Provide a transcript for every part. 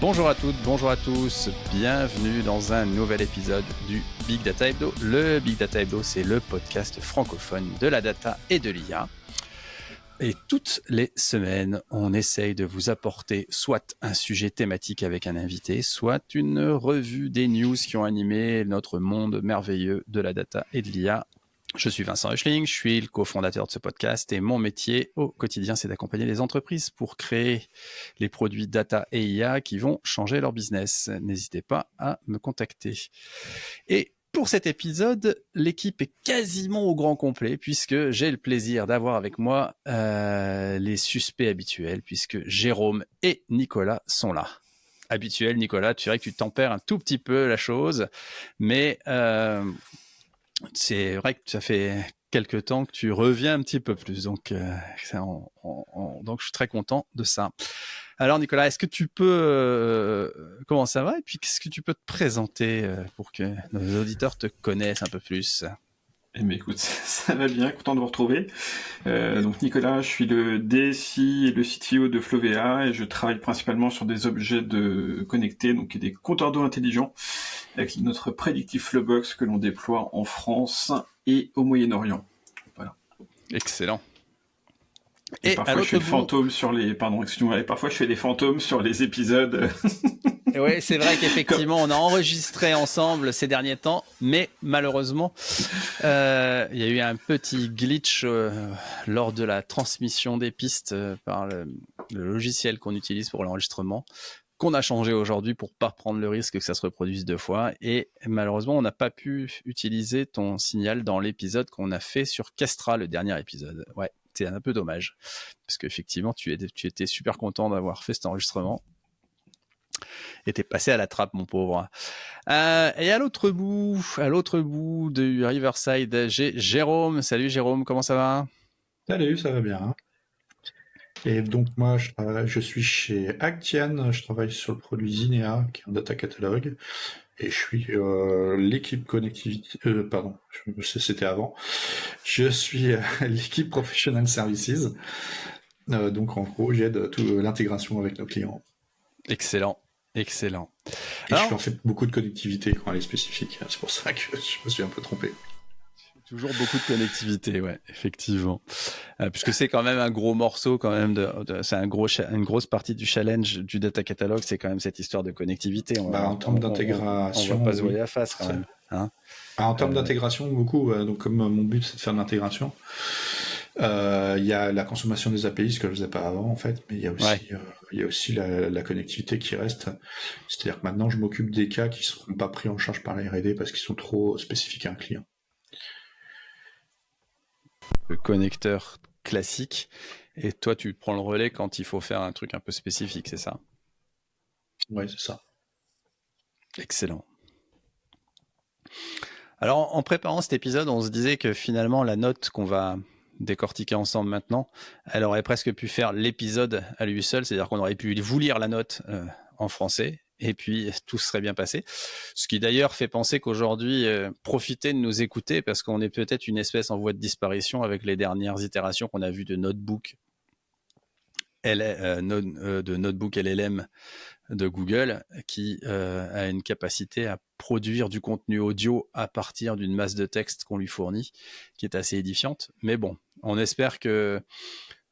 Bonjour à toutes, bonjour à tous, bienvenue dans un nouvel épisode du Big Data Hebdo. Le Big Data Hebdo, c'est le podcast francophone de la data et de l'IA. Et toutes les semaines, on essaye de vous apporter soit un sujet thématique avec un invité, soit une revue des news qui ont animé notre monde merveilleux de la data et de l'IA. Je suis Vincent Huchling, je suis le cofondateur de ce podcast et mon métier au quotidien, c'est d'accompagner les entreprises pour créer les produits data et IA qui vont changer leur business. N'hésitez pas à me contacter. Et pour cet épisode, l'équipe est quasiment au grand complet puisque j'ai le plaisir d'avoir avec moi les suspects habituels puisque Jérôme et Nicolas sont là. Habituel, Nicolas, tu dirais que tu tempères un tout petit peu la chose, mais c'est vrai que ça fait quelques temps que tu reviens un petit peu plus, donc donc je suis très content de ça. Alors Nicolas, est-ce que tu peux comment ça va et puis qu'est-ce que tu peux te présenter pour que nos auditeurs te connaissent un peu plus? Eh bien, écoute, ça va bien, content de vous retrouver. Donc Nicolas, je suis le DSI et le CTO de Flovea et je travaille principalement sur des objets connectés, donc des compteurs d'eau intelligents, avec notre Predictive Flowbox que l'on déploie en France et au Moyen-Orient. Voilà. Excellent. Et parfois je fais des fantômes sur les... Pardon, excuse-moi. Et parfois je fais des fantômes sur les épisodes. Oui, c'est vrai qu'effectivement, on a enregistré ensemble ces derniers temps, mais malheureusement, il y a eu un petit glitch lors de la transmission des pistes par le logiciel qu'on utilise pour l'enregistrement, qu'on a changé aujourd'hui pour pas prendre le risque que ça se reproduise deux fois. Et malheureusement, on n'a pas pu utiliser ton signal dans l'épisode qu'on a fait sur Kestra, le dernier épisode. Ouais, c'est un peu dommage, parce qu'effectivement, tu étais super content d'avoir fait cet enregistrement. Et t'es passé à la trappe, mon pauvre. Et à l'autre bout du Riverside, j'ai Jérôme. Salut Jérôme, comment ça va? Salut, ça va bien. Et donc moi, je suis chez Actian, je travaille sur le produit Zinea, qui est un data catalogue, et je suis l'équipe connectivité, pardon, c'était avant, je suis l'équipe Professional Services, donc en gros, j'aide toute l'intégration avec nos clients. Excellent. Excellent. Et alors, je fais en fait beaucoup de connectivité quand elle est spécifique, c'est pour ça que je me suis un peu trompé. Toujours beaucoup de connectivité, ouais, effectivement. Puisque c'est quand même un gros morceau, quand même, c'est une grosse partie du challenge du data catalogue, c'est quand même cette histoire de connectivité. En termes d'intégration, on va pas se voiler la face quand même. Hein, en termes d'intégration, beaucoup. Donc comme mon but c'est de faire de l'intégration, il y a la consommation des API, ce que je faisais pas avant en fait, mais il y a aussi, il y a aussi la connectivité qui reste. C'est-à-dire que maintenant je m'occupe des cas qui seront pas pris en charge par la R&D parce qu'ils sont trop spécifiques à un client. Le connecteur classique, et toi tu prends le relais quand il faut faire un truc un peu spécifique, c'est ça? Ouais, c'est ça. Excellent. Alors en préparant cet épisode, on se disait que finalement la note qu'on va décortiquer ensemble maintenant, elle aurait presque pu faire l'épisode à lui seul, c'est-à-dire qu'on aurait pu vous lire la note en français, et puis tout serait bien passé. Ce qui d'ailleurs fait penser qu'aujourd'hui, profitez de nous écouter parce qu'on est peut-être une espèce en voie de disparition avec les dernières itérations qu'on a vues de Notebook, de Notebook LLM de Google, qui a une capacité à produire du contenu audio à partir d'une masse de texte qu'on lui fournit, qui est assez édifiante. Mais bon, on espère que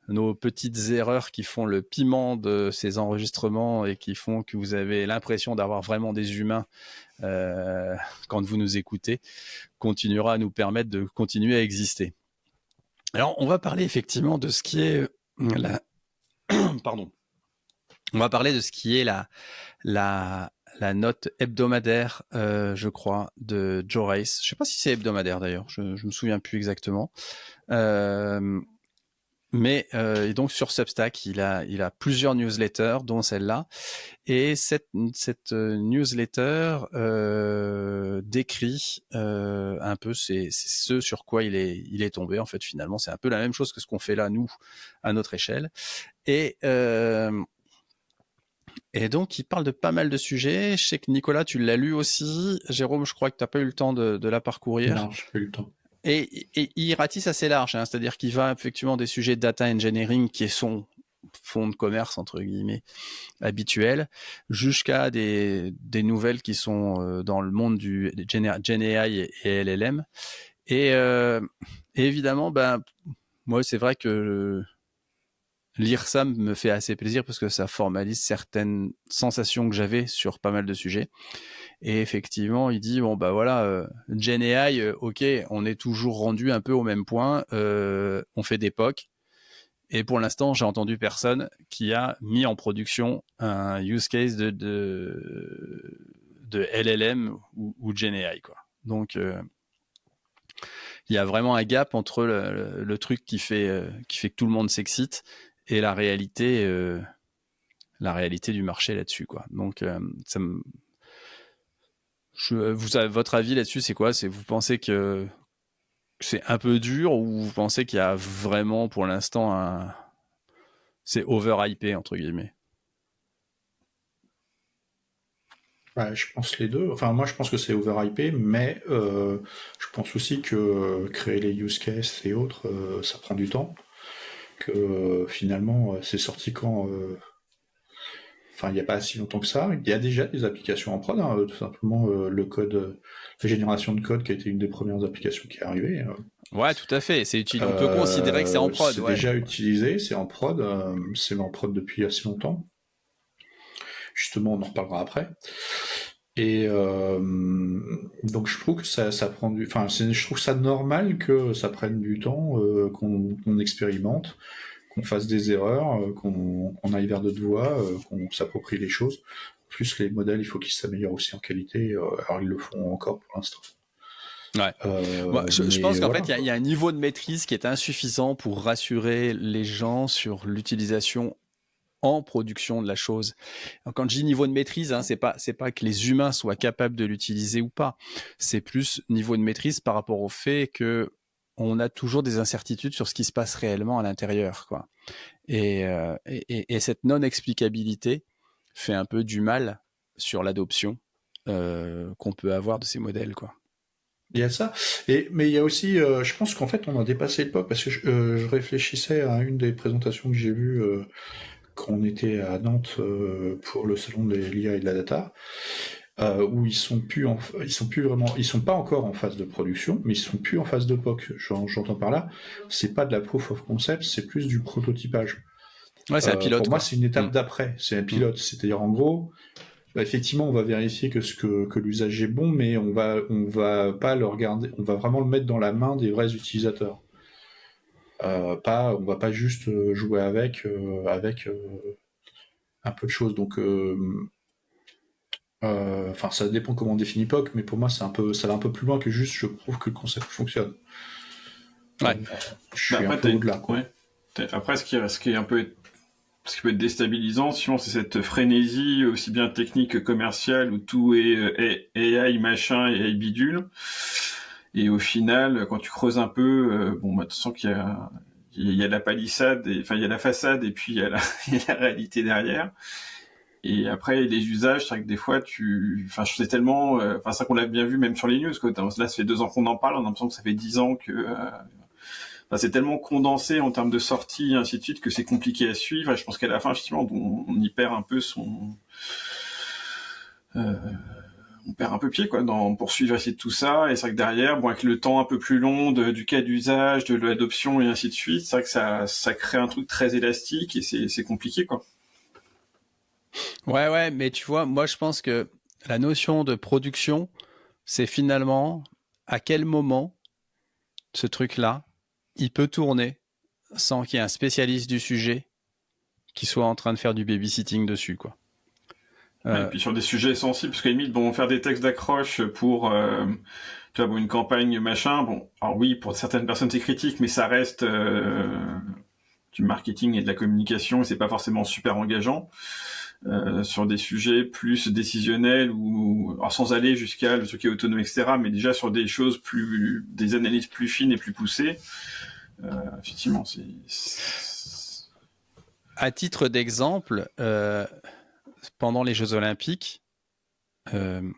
nos petites erreurs qui font le piment de ces enregistrements et qui font que vous avez l'impression d'avoir vraiment des humains quand vous nous écoutez, continuera à nous permettre de continuer à exister. Alors, on va parler effectivement de ce qui est Pardon. On va parler de ce qui est la note hebdomadaire, je crois, de Joe Race. Je ne sais pas si c'est hebdomadaire d'ailleurs, je me souviens plus exactement. Mais et donc sur Substack, il a plusieurs newsletters, dont celle-là. Et cette newsletter décrit un peu c'est ce sur quoi il est tombé. En fait, finalement, c'est un peu la même chose que ce qu'on fait là, nous, à notre échelle. Et donc, il parle de pas mal de sujets. Je sais que Nicolas, tu l'as lu aussi. Jérôme, je crois que tu n'as pas eu le temps de la parcourir. Non, je n'ai pas eu le temps. Et il ratisse assez large, hein, c'est-à-dire qu'il va effectivement des sujets de data engineering qui sont fonds de commerce entre guillemets habituels, jusqu'à des nouvelles qui sont dans le monde du GenAI et LLM. Et évidemment, moi, c'est vrai que lire ça me fait assez plaisir parce que ça formalise certaines sensations que j'avais sur pas mal de sujets. Et effectivement, il dit, GenAI, ok, on est toujours rendu un peu au même point, on fait des POC. Et pour l'instant, j'ai entendu personne qui a mis en production un use case de LLM ou GenAI, quoi. Donc, il y a vraiment un gap entre le truc qui fait que tout le monde s'excite et la réalité du marché là-dessus, quoi. Donc, votre avis là-dessus, c'est quoi? Vous pensez que c'est un peu dur ou vous pensez qu'il y a vraiment pour l'instant c'est overhypé entre guillemets? Je pense les deux. Enfin, moi, je pense que c'est overhypé, mais je pense aussi que créer les use cases et autres, ça prend du temps. Que finalement, c'est sorti quand Enfin, il n'y a pas si longtemps que ça. Il y a déjà des applications en prod, tout simplement le code, la génération de code qui a été une des premières applications qui est arrivée. Ouais, tout à fait. C'est utile. On peut considérer que c'est en prod. C'est Ouais. déjà utilisé, c'est en prod depuis assez longtemps. Justement, on en reparlera après. Et donc je trouve que ça prend du, enfin, je trouve ça normal que ça prenne du temps, qu'on expérimente, qu'on fasse des erreurs, qu'on aille vers d'autres voies, qu'on s'approprie les choses. En plus, les modèles, il faut qu'ils s'améliorent aussi en qualité. Alors ils le font encore pour l'instant. Ouais. Je pense qu'en voilà, fait, il y a un niveau de maîtrise qui est insuffisant pour rassurer les gens sur l'utilisation en production de la chose. Quand je dis niveau de maîtrise, c'est pas que les humains soient capables de l'utiliser ou pas. C'est plus niveau de maîtrise par rapport au fait que on a toujours des incertitudes sur ce qui se passe réellement à l'intérieur, quoi. Et cette non-explicabilité fait un peu du mal sur l'adoption qu'on peut avoir de ces modèles, quoi. il y a ça. Mais il y a aussi, je pense qu'en fait, on a dépassé l'époque parce que je réfléchissais à une des présentations que j'ai vues quand on était à Nantes pour le salon de l'IA et de la data, où ils sont pas encore en phase de production, mais ils sont plus en phase de POC. J'entends par là, c'est pas de la proof of concept, c'est plus du prototypage. Ouais, c'est un pilote. Pour moi, quoi. c'est une étape d'après, c'est un pilote. C'est-à-dire, en gros, effectivement, on va vérifier que l'usage est bon, mais on va pas le regarder, on va vraiment le mettre dans la main des vrais utilisateurs. On va pas juste jouer avec un peu de choses. Donc, enfin, ça dépend comment on définit POC, mais pour moi, ça va un peu plus loin que juste je prouve que le concept fonctionne. Ouais. Je suis un peu au-delà, quoi. Ouais. Après, ce qui peut être déstabilisant, sinon, c'est cette frénésie aussi bien technique que commerciale où tout est AI machin et AI bidule. Et au final, quand tu creuses un peu, tu sens qu'il y a la palissade, il y a la façade et puis il y a la réalité derrière. Et après, les usages, c'est vrai que des fois, je sais tellement, c'est ça qu'on l'a bien vu même sur les news, quoi. Là, ça fait 2 ans qu'on en parle, on a l'impression que ça fait 10 ans que, c'est tellement condensé en termes de sortie et ainsi de suite que c'est compliqué à suivre. Et je pense qu'à la fin, effectivement, on y perd un peu on perd un peu pied, quoi, pour suivre essayer de tout ça. Et c'est vrai que derrière, avec le temps un peu plus long du cas d'usage, de l'adoption et ainsi de suite, c'est vrai que ça crée un truc très élastique et c'est compliqué, quoi. Ouais, mais tu vois, moi je pense que la notion de production, c'est finalement à quel moment ce truc-là, il peut tourner sans qu'il y ait un spécialiste du sujet qui soit en train de faire du babysitting dessus, quoi. Et puis sur des sujets sensibles, parce qu'à la limite, faire des textes d'accroche pour une campagne machin, alors oui, pour certaines personnes c'est critique, mais ça reste du marketing et de la communication et c'est pas forcément super engageant. Sur des sujets plus décisionnels alors sans aller jusqu'à le truc qui est autonome, etc., mais déjà sur des choses des analyses plus fines et plus poussées, effectivement, À titre d'exemple, pendant les Jeux Olympiques, il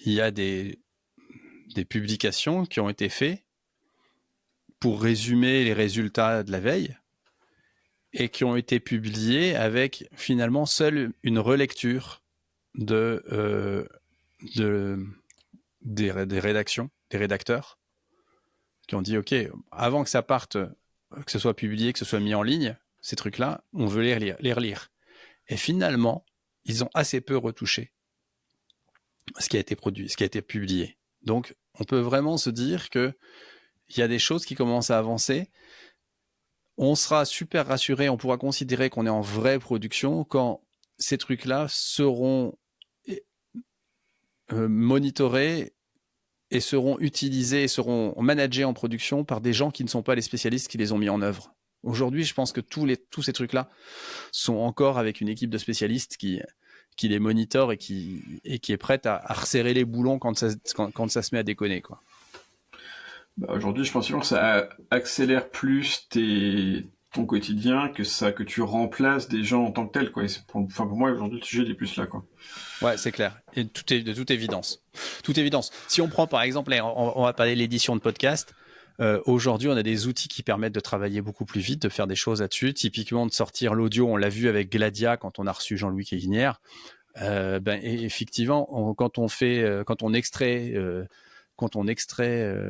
y a des publications qui ont été faites pour résumer les résultats de la veille. et qui ont été publiés avec finalement seule une relecture des rédactions, des rédacteurs, qui ont dit ok, avant que ça parte, que ce soit publié, que ce soit mis en ligne, ces trucs-là, on veut les relire. Et finalement, ils ont assez peu retouché ce qui a été produit, ce qui a été publié. Donc, on peut vraiment se dire que il y a des choses qui commencent à avancer. On sera super rassuré, on pourra considérer qu'on est en vraie production quand ces trucs-là seront monitorés et seront utilisés et seront managés en production par des gens qui ne sont pas les spécialistes qui les ont mis en œuvre. Aujourd'hui, je pense que tous ces trucs-là sont encore avec une équipe de spécialistes qui les monitore et qui est prête à resserrer les boulons quand ça se met à déconner, quoi. Aujourd'hui, je pense que ça accélère plus ton quotidien que tu remplaces des gens en tant que tel, quoi. Et pour moi, aujourd'hui, le sujet il est plus là, quoi. Ouais, c'est clair. Et de toute évidence. Toute évidence. Si on prend par exemple, on va parler de l'édition de podcast. Aujourd'hui, on a des outils qui permettent de travailler beaucoup plus vite, de faire des choses là-dessus. Typiquement, de sortir l'audio. On l'a vu avec Gladia quand on a reçu Jean-Louis Quéguinière. Et effectivement, quand on extrait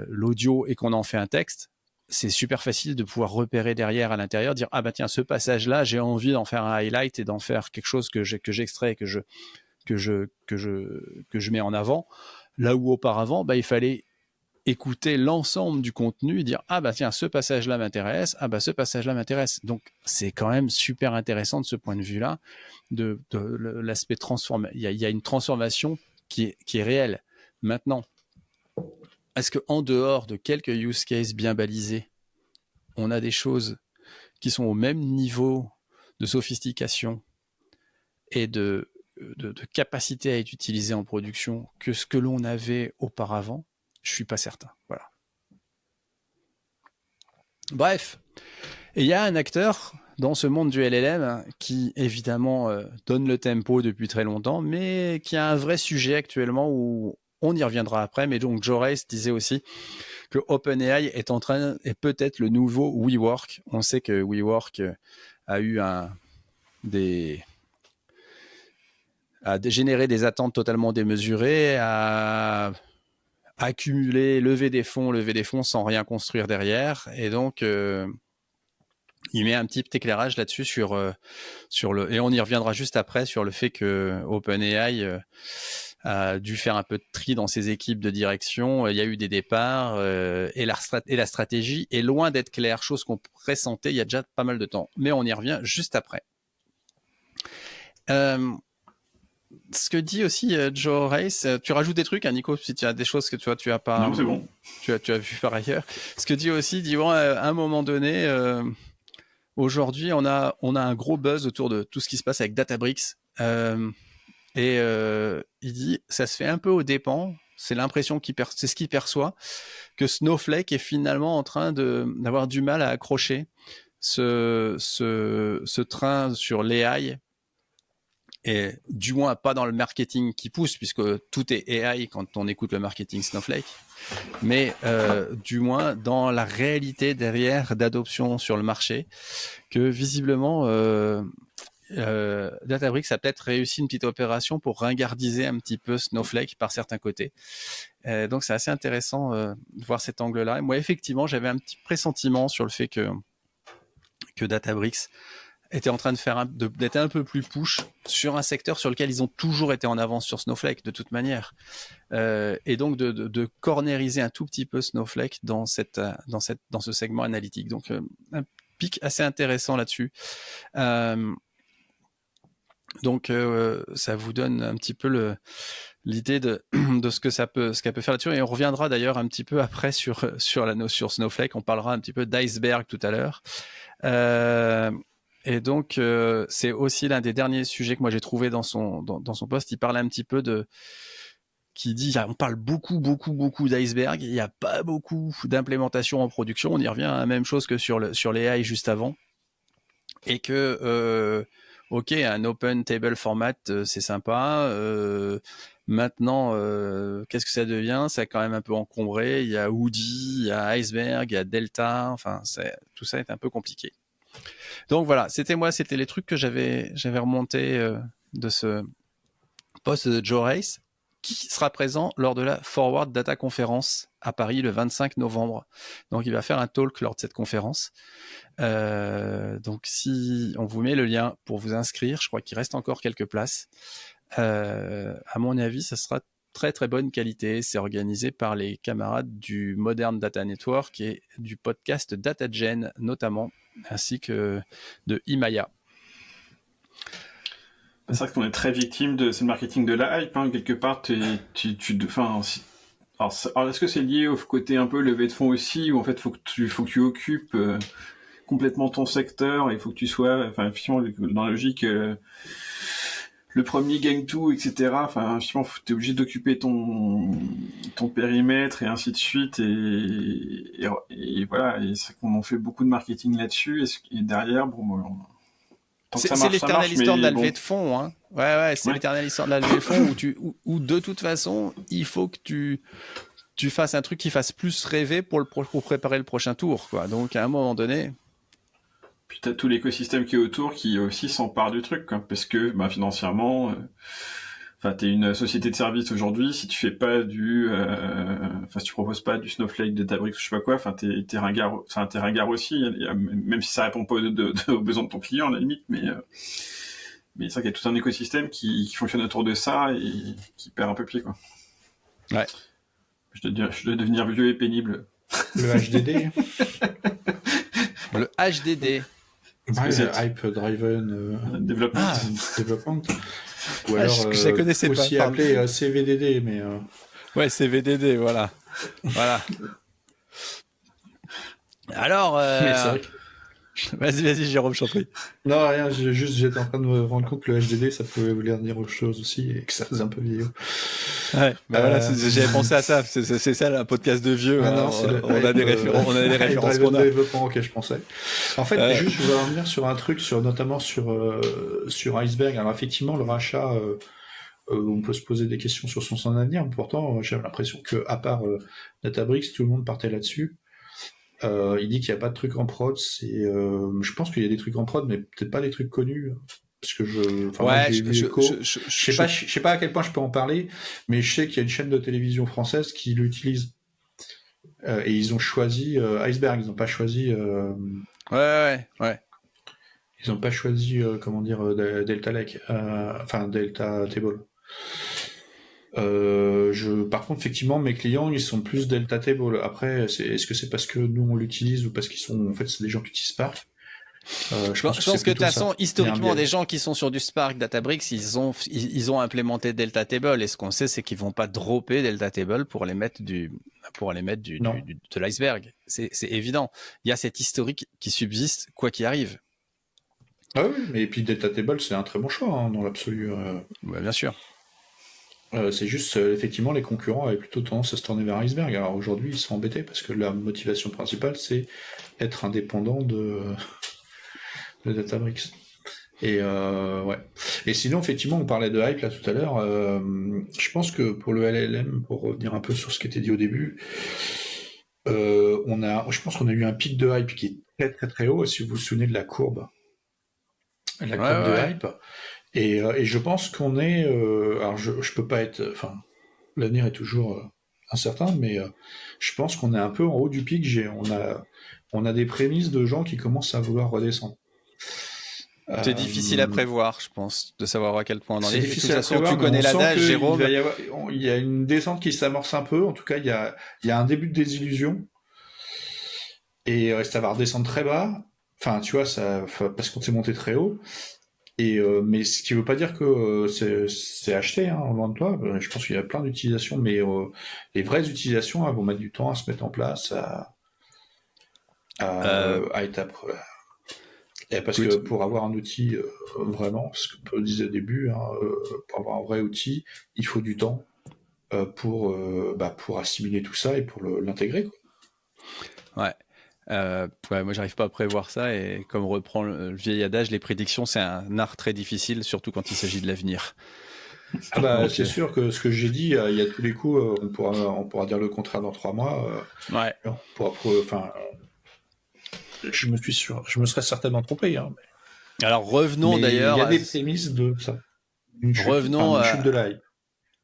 l'audio et qu'on en fait un texte, c'est super facile de pouvoir repérer derrière à l'intérieur, dire ah bah tiens, ce passage-là, j'ai envie d'en faire un highlight et d'en faire quelque chose que j'extrais, que je mets en avant. Là où auparavant, il fallait écouter l'ensemble du contenu et dire ah bah tiens, ce passage-là m'intéresse, ah bah ce passage-là m'intéresse. Donc c'est quand même super intéressant de ce point de vue-là, de l'aspect transformé. Il y a une transformation qui est réelle. Maintenant, est-ce qu'en dehors de quelques use cases bien balisés, on a des choses qui sont au même niveau de sophistication et de capacité à être utilisées en production que ce que l'on avait auparavant? Je suis pas certain. Voilà. Bref, il y a un acteur dans ce monde du LLM qui évidemment donne le tempo depuis très longtemps, mais qui a un vrai sujet actuellement où on y reviendra après. Mais donc Joe Race disait aussi que OpenAI est peut-être le nouveau WeWork. On sait que WeWork a eu généré des attentes totalement démesurées, a accumuler, lever des fonds sans rien construire derrière. Et donc, il met un petit éclairage là-dessus sur et on y reviendra juste après, sur le fait que OpenAI a dû faire un peu de tri dans ses équipes de direction. Il y a eu des départs et la stratégie est loin d'être claire, chose qu'on pressentait il y a déjà pas mal de temps. Mais on y revient juste après. Ce que dit aussi Joe Race, tu rajoutes des trucs, hein, Nico, si tu as des choses que tu as pas. Non, c'est bon. Tu as vu par ailleurs. Ce que dit aussi, bon, à un moment donné, aujourd'hui, on a un gros buzz autour de tout ce qui se passe avec Databricks. Il dit, ça se fait un peu aux dépens. C'est l'impression c'est ce qu'il perçoit, que Snowflake est finalement en train d'avoir du mal à accrocher ce train sur l'AI. Et du moins pas dans le marketing qui pousse, puisque tout est AI quand on écoute le marketing Snowflake, mais du moins dans la réalité derrière d'adoption sur le marché, que visiblement Databricks a peut-être réussi une petite opération pour ringardiser un petit peu Snowflake par certains côtés. Donc c'est assez intéressant de voir cet angle-là. Et moi effectivement j'avais un petit pressentiment sur le fait que Databricks était en train d'être un peu plus push sur un secteur sur lequel ils ont toujours été en avance sur Snowflake de toute manière, et donc de corneriser un tout petit peu Snowflake dans ce segment analytique. Donc un pic assez intéressant là-dessus. Donc ça vous donne un petit peu l'idée de ce qu'elle peut faire là-dessus, et on reviendra d'ailleurs un petit peu après sur la notion Snowflake. On parlera un petit peu d'iceberg tout à l'heure. Et donc, c'est aussi l'un des derniers sujets que moi j'ai trouvé dans son post. Il parle un petit peu qui dit, on parle beaucoup d'iceberg. Il n'y a pas beaucoup d'implémentation en production. On y revient à la même chose que sur les AI juste avant. Et que, ok, un open table format, c'est sympa. Maintenant, qu'est-ce que ça devient? C'est quand même un peu encombré. Il y a Woody, il y a Iceberg, il y a Delta. Enfin, tout ça est un peu compliqué. Donc voilà, c'était les trucs que j'avais remontés de ce post de Joe Race, qui sera présent lors de la Forward Data Conference à Paris le 25 novembre. Donc il va faire un talk lors de cette conférence. Donc si on vous met le lien pour vous inscrire, je crois qu'il reste encore quelques places. À mon avis, ça sera très très bonne qualité. C'est organisé par les camarades du Modern Data Network et du podcast DataGen notamment, ainsi que de Imaya. C'est vrai qu'on est très victime de ce marketing de la hype, hein. Quelque part, alors, est-ce que c'est lié au côté un peu levée de fonds aussi, où en fait, faut que tu occupes complètement ton secteur, et il faut que tu sois, enfin, effectivement, dans la logique, le premier gagne tout, etc. Enfin, effectivement, t'es obligé d'occuper ton périmètre et ainsi de suite, et voilà, et c'est qu'on en fait beaucoup de marketing là-dessus, et derrière, bon, c'est l'éternelle histoire de la levée de fonds, hein. Ouais, c'est l'éternelle histoire de la levée de fonds où de toute façon, il faut que tu fasses un truc qui fasse plus rêver pour préparer le prochain tour, quoi. Donc, à un moment donné. Puis t'as tout l'écosystème qui est autour qui aussi s'empare du truc, quoi, parce que, financièrement, t'es une société de service aujourd'hui, si tu fais pas si tu proposes pas du Snowflake, de Databricks, je sais pas quoi, t'es ringard aussi, même si ça répond pas aux besoins de ton client, à la limite, mais c'est vrai qu'il y a tout un écosystème qui fonctionne autour de ça et qui perd un peu pied, quoi. Ouais. Je dois devenir vieux et pénible. Le HDD. Le HDD. Hype Driven Development. Ou alors, je la connaissais aussi pas, appelé CVDD, mais... Ouais, CVDD, voilà. Voilà. Alors... Mais c'est vrai que... Vas-y, Jérôme, je t'en prie. Non, rien, j'étais en train de me rendre compte que le HDD, ça pouvait vouloir dire autre chose aussi, et que ça faisait un peu vieillot. Ouais, voilà, j'avais pensé à ça. C'est ça, un podcast de vieux. Non, on a des références qu'on a. Développement auquel je pensais. En fait, juste, je voulais revenir sur un truc, notamment sur Iceberg. Alors, effectivement, le rachat, on peut se poser des questions sur son avenir. Pourtant, j'avais l'impression que, à part Databricks, tout le monde partait là-dessus. Il dit qu'il n'y a pas de trucs en prod. Je pense qu'il y a des trucs en prod, mais peut-être pas des trucs connus. Parce que je sais pas à quel point je peux en parler, mais je sais qu'il y a une chaîne de télévision française qui l'utilise. Et ils ont choisi Iceberg, ils n'ont pas choisi. Ouais. Ils n'ont pas choisi, Delta Lake, Delta Table. Par contre, effectivement, mes clients, ils sont plus Delta Table. Après, est-ce que c'est parce que nous on l'utilise ou parce qu'ils sont, en fait, c'est des gens qui utilisent Spark? Je pense que de toute façon, historiquement, des gens qui sont sur du Spark Databricks, ils ont implémenté Delta Table, et ce qu'on sait, c'est qu'ils vont pas dropper Delta Table pour les mettre de l'iceberg. C'est évident. Il y a cet historique qui subsiste quoi qu'il arrive. Ah oui, mais puis Delta Table, c'est un très bon choix, hein, dans l'absolu. Ouais, bien sûr. C'est juste, effectivement, les concurrents avaient plutôt tendance à se tourner vers Iceberg. Alors aujourd'hui, ils sont embêtés parce que la motivation principale, c'est être indépendant de Databricks. Et ouais. Et sinon, effectivement, on parlait de hype là tout à l'heure. Je pense que pour le LLM, pour revenir un peu sur ce qui était dit au début, je pense qu'on a eu un pic de hype qui est très très très haut. Si vous vous souvenez de la courbe, de hype. Et je pense qu'on est. Alors je peux pas être. Enfin, l'avenir est toujours incertain, mais je pense qu'on est un peu en haut du pic. On a des prémices de gens qui commencent à vouloir redescendre. C'est difficile à prévoir, je pense, de savoir à quel point on en est. De toute façon, tu connais l'adage, Jérôme. Il y a une descente qui s'amorce un peu. En tout cas, il y a un début de désillusion. Et ça va redescendre très bas. Enfin, tu vois, parce qu'on s'est monté très haut. Mais ce qui veut pas dire que c'est acheté, hein, loin de toi. Je pense qu'il y a plein d'utilisations, mais les vraies utilisations vont mettre du temps à se mettre en place, à étape. Parce que pour avoir un outil vraiment, ce qu'on disait au début, hein, pour avoir un vrai outil, il faut du temps pour assimiler tout ça et pour l'intégrer, quoi. Ouais, moi j'arrive pas à prévoir ça, et comme reprend le vieil adage, les prédictions c'est un art très difficile, surtout quand il s'agit de l'avenir. C'est sûr que ce que j'ai dit, il y a tous les coups, on pourra dire le contraire dans 3 mois. Ouais. On pourra, Je me serais certainement trompé, hein. Alors revenons Mais d'ailleurs. il y a des prémices de ça. Une chute de la hype.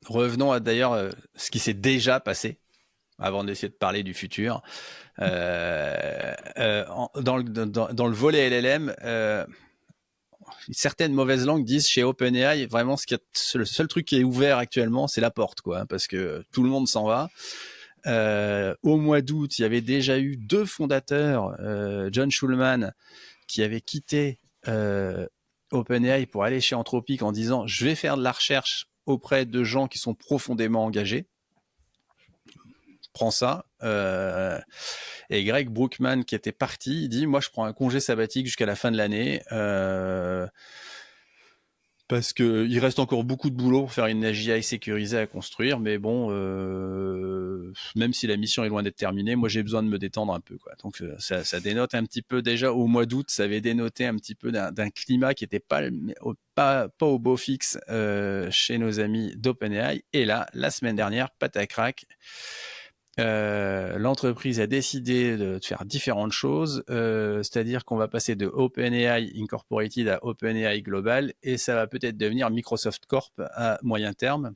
Revenons à d'ailleurs ce qui s'est déjà passé avant d'essayer de parler du futur. Dans le volet LLM, certaines mauvaises langues disent chez OpenAI, vraiment le seul truc qui est ouvert actuellement, c'est la porte, quoi, parce que tout le monde s'en va. Au mois d'août, il y avait déjà eu 2 fondateurs, John Schulman, qui avait quitté OpenAI pour aller chez Anthropic en disant « Je vais faire de la recherche auprès de gens qui sont profondément engagés. » Prends ça. Et Greg Brookman, qui était parti, il dit « Moi, je prends un congé sabbatique jusqu'à la fin de l'année. Parce qu'il reste encore beaucoup de boulot pour faire une AGI sécurisée à construire, mais bon, même si la mission est loin d'être terminée, moi j'ai besoin de me détendre un peu, quoi. Donc ça dénote un petit peu déjà au mois d'août, ça avait dénoté un petit peu d'un climat qui n'était pas au beau fixe chez nos amis d'OpenAI. Et là, la semaine dernière, patacrac, l'entreprise a décidé de faire différentes choses, c'est-à-dire qu'on va passer de OpenAI Incorporated à OpenAI Global, et ça va peut-être devenir Microsoft Corp à moyen terme,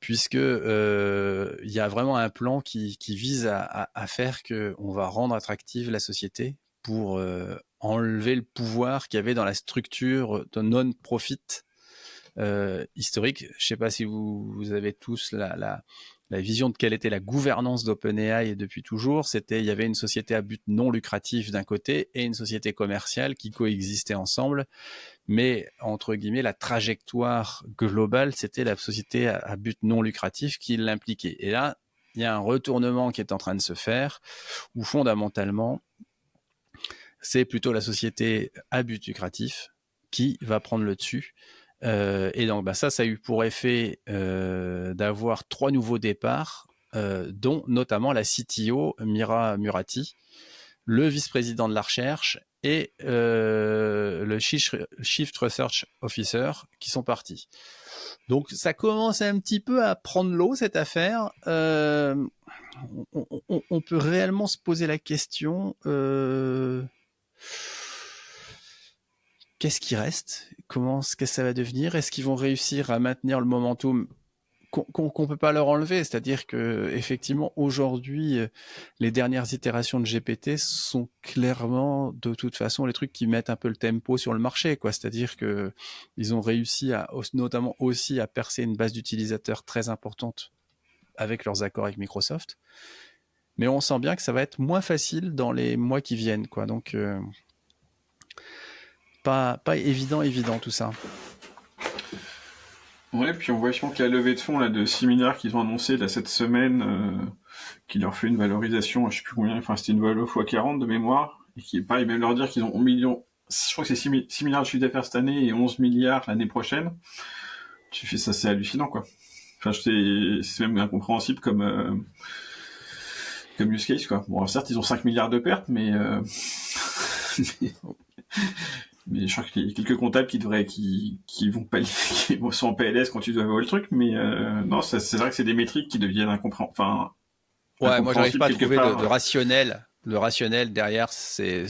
puisque il y a vraiment un plan qui vise à faire qu'on va rendre attractive la société pour enlever le pouvoir qu'il y avait dans la structure de non-profit historique. Je ne sais pas si vous avez tous la vision de quelle était la gouvernance d'OpenAI depuis toujours. Il y avait une société à but non lucratif d'un côté et une société commerciale qui coexistaient ensemble. Mais, entre guillemets, la trajectoire globale, c'était la société à but non lucratif qui l'impliquait. Et là, il y a un retournement qui est en train de se faire où fondamentalement, c'est plutôt la société à but lucratif qui va prendre le dessus. Et donc, ça a eu pour effet d'avoir 3 nouveaux départs, dont notamment la CTO, Mira Murati, le vice-président de la recherche et le Chief Research Officer qui sont partis. Donc, ça commence un petit peu à prendre l'eau, cette affaire. On peut réellement se poser la question... qu'est-ce qui reste ? Qu'est-ce que ça va devenir ? Est-ce qu'ils vont réussir à maintenir le momentum qu'on peut pas leur enlever ? C'est-à-dire que effectivement aujourd'hui, les dernières itérations de GPT sont clairement de toute façon les trucs qui mettent un peu le tempo sur le marché, quoi. C'est-à-dire que ils ont réussi notamment aussi à percer une base d'utilisateurs très importante avec leurs accords avec Microsoft. Mais on sent bien que ça va être moins facile dans les mois qui viennent, quoi. Donc pas évident tout ça. Ouais, puis on voit qu'il y a la levée de fonds là, de 6 milliards qu'ils ont annoncé là, cette semaine, qui leur fait une valorisation, je sais plus combien, enfin c'était une valo x40 de mémoire, et qui est pas, ils même leur dire qu'ils ont 11 millions, je crois que c'est 6 milliards de chiffre d'affaires cette année et 11 milliards l'année prochaine. Tu fais ça, c'est hallucinant, quoi. Enfin, c'est même incompréhensible comme use case, quoi. Bon, alors, certes, ils ont 5 milliards de pertes, mais mais je crois qu'il y a quelques comptables qui vont pas, qui sont en PLS quand tu dois voir le truc, mais non, c'est vrai que c'est des métriques qui deviennent incompréhensibles. Enfin, ouais, moi j'arrive pas à trouver de rationnel. Le rationnel derrière ces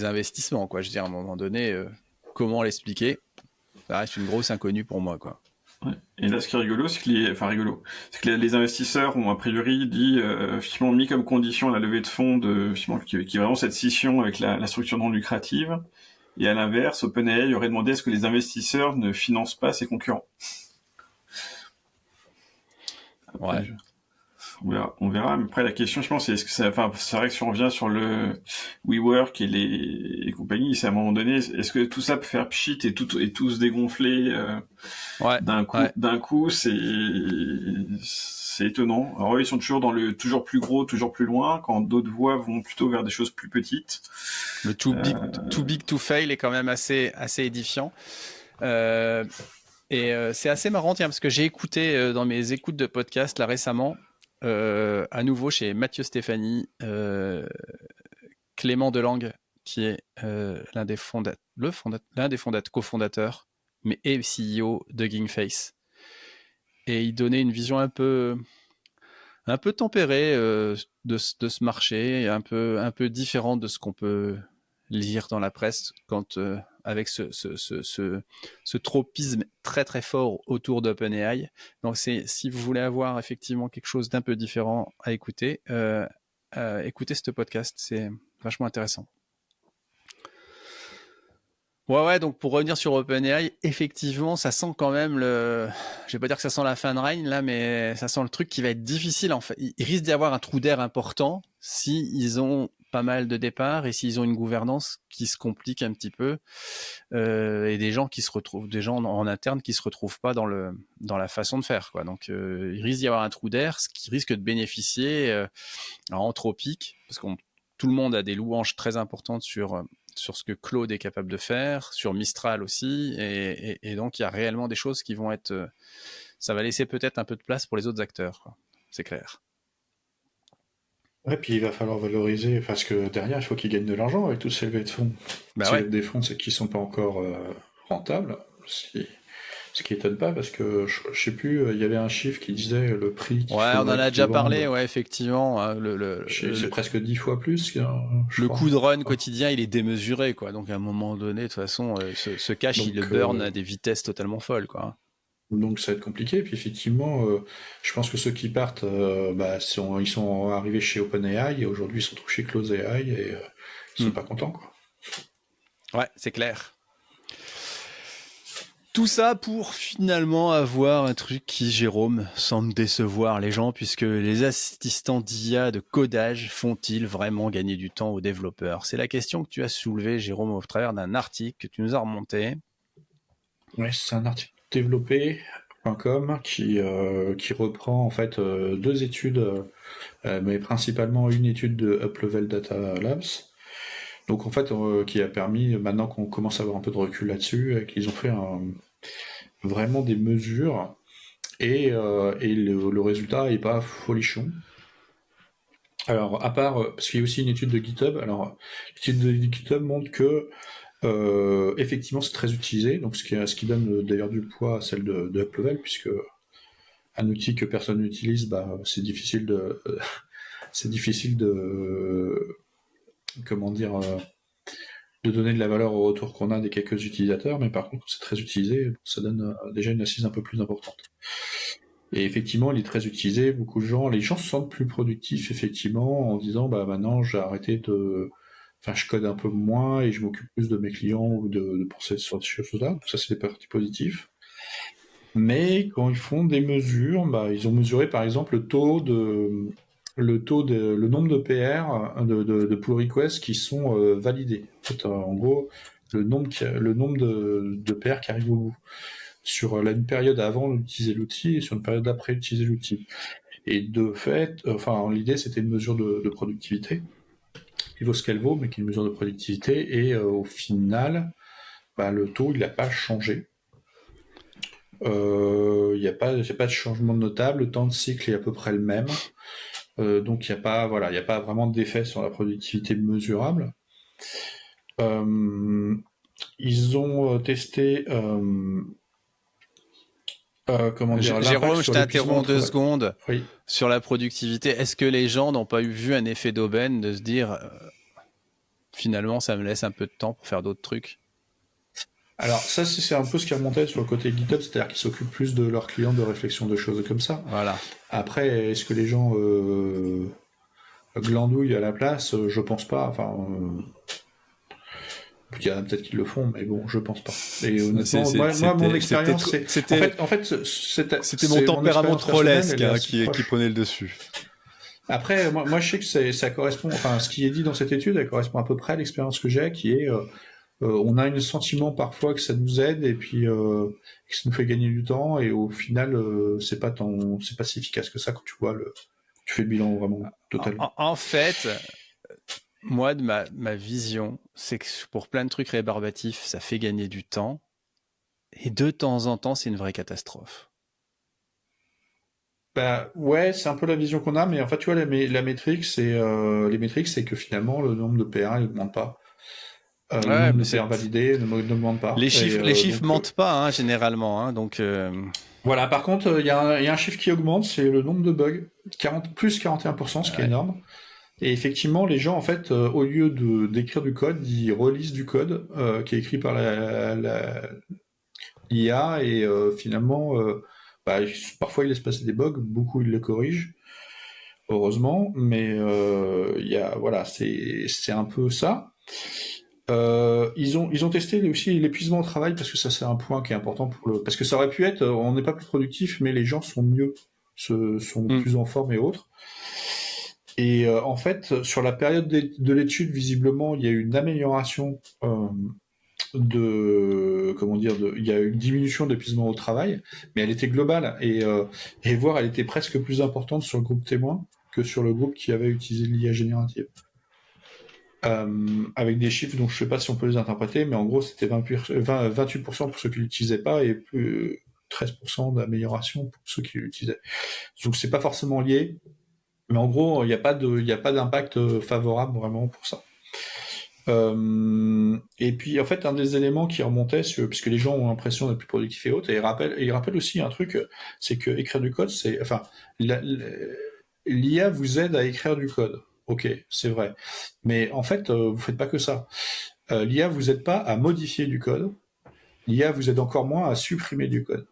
investissements, quoi. Je veux dire, à un moment donné, comment l'expliquer ? Ça reste une grosse inconnue pour moi, quoi. Ouais. Et là, ce qui est rigolo, c'est que les investisseurs ont a priori dit, finalement mis comme condition la levée de fonds qui est vraiment cette scission avec la structure non lucrative. Et à l'inverse, OpenAI aurait demandé à ce que les investisseurs ne financent pas ses concurrents. Après, ouais. On verra. Mais après, la question, je pense, c'est est-ce que c'est vrai que si on revient sur le WeWork et les compagnies, c'est à un moment donné, est-ce que tout ça peut faire pchit et tout se dégonfler d'un coup, c'est étonnant. Alors eux, ils sont toujours dans le toujours plus gros, toujours plus loin, quand d'autres voies vont plutôt vers des choses plus petites. Le too big to fail est quand même assez édifiant. Et c'est assez marrant, tiens, parce que j'ai écouté dans mes écoutes de podcast là récemment, à nouveau chez Mathieu Stéphanie, Clément Delangue, qui est l'un des cofondateurs, mais et CEO de Hugging Face. Et il donnait une vision un peu un peu tempéré de ce marché, un peu différent de ce qu'on peut lire dans la presse quand avec ce tropisme très très fort autour d'OpenAI. Donc si vous voulez avoir effectivement quelque chose d'un peu différent à écouter, écoutez ce podcast, c'est vachement intéressant. Ouais, donc pour revenir sur OpenAI, effectivement, ça sent quand même je vais pas dire que ça sent la fin de règne là, mais ça sent le truc qui va être difficile en fait. Il risque d'y avoir un trou d'air important si ils ont pas mal de départs et s'ils ont une gouvernance qui se complique un petit peu et des gens en interne qui se retrouvent pas dans la façon de faire quoi. Donc il risque d'y avoir un trou d'air, ce qui risque de bénéficier à Anthropic parce que tout le monde a des louanges très importantes sur ce que Claude est capable de faire, sur Mistral aussi, et donc il y a réellement des choses qui vont être... ça va laisser peut-être un peu de place pour les autres acteurs, quoi. C'est clair. Ouais, puis il va falloir valoriser, parce que derrière, il faut qu'ils gagnent de l'argent avec tous ces levées de fonds. Bah Ces ouais. levées des fonds, c'est qu'ils sont pas encore rentables, ce qui étonne pas, parce que je sais plus, il y avait un chiffre qui disait le prix qu'il Ouais, on en faudrait a qu'ils déjà vendent. parlé, ouais, effectivement. Hein, C'est presque 10 fois plus, je le crois. coût de run quotidien, il est démesuré, quoi. Donc à un moment donné, de toute façon, ce cash, il le burn à des vitesses totalement folles, quoi. Donc ça va être compliqué. Puis effectivement, je pense que ceux qui partent, ils sont arrivés chez OpenAI et aujourd'hui ils se retrouvent chez Close AI et ils sont pas contents, quoi. Ouais, c'est clair. Tout ça pour finalement avoir un truc qui, Jérôme, semble décevoir les gens, puisque les assistants d'IA de codage font-ils vraiment gagner du temps aux développeurs? C'est la question que tu as soulevée, Jérôme, au travers d'un article que tu nous as remonté. Ouais, c'est un article développé.com qui reprend en fait deux études, mais principalement une étude de Uplevel Data Labs. Donc en fait, qui a permis, maintenant qu'on commence à avoir un peu de recul là-dessus, qu'ils ont fait vraiment des mesures et le résultat est pas folichon. Alors, à part, parce qu'il y a aussi une étude de GitHub, alors l'étude de GitHub montre que effectivement c'est très utilisé, donc ce qui donne d'ailleurs du poids à celle de Uplevel, puisque un outil que personne n'utilise, c'est difficile de comment dire, de donner de la valeur au retour qu'on a des quelques utilisateurs, mais par contre c'est très utilisé, ça donne déjà une assise un peu plus importante. Et effectivement, il est très utilisé, les gens se sentent plus productifs effectivement en disant maintenant j'ai arrêté je code un peu moins et je m'occupe plus de mes clients ou de penser sur ces choses-là. Donc ça c'est des parties positives. Mais quand ils font des mesures, ils ont mesuré par exemple le nombre de PR, de pull requests qui sont validés. En gros, le nombre de PR qui arrivent au bout sur une période avant d'utiliser l'outil et sur une période après d'utiliser l'outil. Et de fait, l'idée c'était une mesure de productivité qui vaut ce qu'elle vaut, mais qui est une mesure de productivité. Et au final, le taux il n'a pas changé. Il n'y a pas de changement notable. Le temps de cycle est à peu près le même. Donc il n'y a pas vraiment d'effet sur la productivité mesurable. Ils ont testé Jérôme, je t'interromps 2 secondes. Oui. Sur la productivité. Est-ce que les gens n'ont pas vu un effet d'aubaine de se dire finalement ça me laisse un peu de temps pour faire d'autres trucs? Alors ça c'est un peu ce qui remontait sur le côté GitHub, c'est-à-dire qu'ils s'occupent plus de leurs clients, de réflexion, de choses comme ça. Voilà. Après, est-ce que les gens glandouillent à la place? Je pense pas. Il y en a peut-être qui le font, mais bon, je pense pas. Et honnêtement, moi, mon expérience, c'était mon tempérament trollesque qui prenait le dessus. Après, moi, je sais que ça correspond. Enfin, ce qui est dit dans cette étude, elle correspond à peu près à l'expérience que j'ai, qui est on a un sentiment parfois que ça nous aide et puis que ça nous fait gagner du temps, et au final, c'est pas si efficace que ça quand tu fais le bilan vraiment total. En fait. Moi, de ma vision, c'est que pour plein de trucs rébarbatifs, ça fait gagner du temps. Et de temps en temps, c'est une vraie catastrophe. Ouais, c'est un peu la vision qu'on a, mais en fait, tu vois, la métrique, c'est que finalement, le nombre de PR n'augmente pas. Le nombre de PR validés n'augmente pas. Les chiffres mentent pas, généralement. Donc. Voilà, par contre, il y a un chiffre qui augmente, c'est le nombre de bugs, plus 41%, ce qui est Ouais. énorme. Et effectivement, les gens, en fait, au lieu d'écrire du code, ils relisent du code qui est écrit par l'IA, et finalement, bah, parfois il laisse passer des bugs, beaucoup ils le corrigent, heureusement, mais voilà, c'est un peu ça. Ils ont testé aussi l'épuisement au travail, parce que ça c'est un point qui est important parce que ça aurait pu être, on n'est pas plus productif, mais les gens sont mieux, sont Mm. plus en forme et autres. Et en fait, sur la période de l'étude, visiblement, il y a eu une amélioration il y a eu une diminution d'épuisement au travail, mais elle était globale et voire elle était presque plus importante sur le groupe témoin que sur le groupe qui avait utilisé l'IA générative. Avec des chiffres dont je ne sais pas si on peut les interpréter, mais en gros c'était 28% pour ceux qui l'utilisaient pas et plus 13% d'amélioration pour ceux qui l'utilisaient. Donc c'est pas forcément lié, mais en gros il n'y a pas d'impact favorable vraiment pour ça. Et puis en fait un des éléments qui remontait, puisque les gens ont l'impression d'être plus productifs et autres, et il rappelle aussi un truc, c'est que écrire du code, l'IA vous aide à écrire du code. Ok, c'est vrai. Mais en fait, vous faites pas que ça. L'IA vous aide pas à modifier du code. L'IA vous aide encore moins à supprimer du code.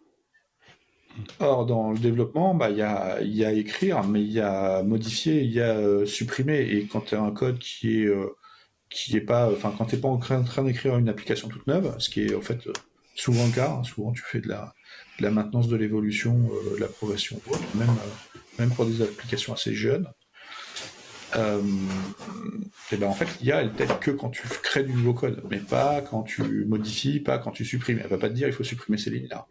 Or, dans le développement, bah, il y a écrire, mais il y a modifier, il y a supprimer. Et quand tu as un code qui est pas, enfin, quand t'es pas en train d'écrire une application toute neuve, ce qui est en fait souvent le cas, hein, souvent tu fais de la maintenance de l'évolution, de la progression, même pour des applications assez jeunes. Et ben en fait, l'IA, elle t'aide que quand tu crées du nouveau code, mais pas quand tu modifies, pas quand tu supprimes. Elle va pas te dire il faut supprimer ces lignes-là.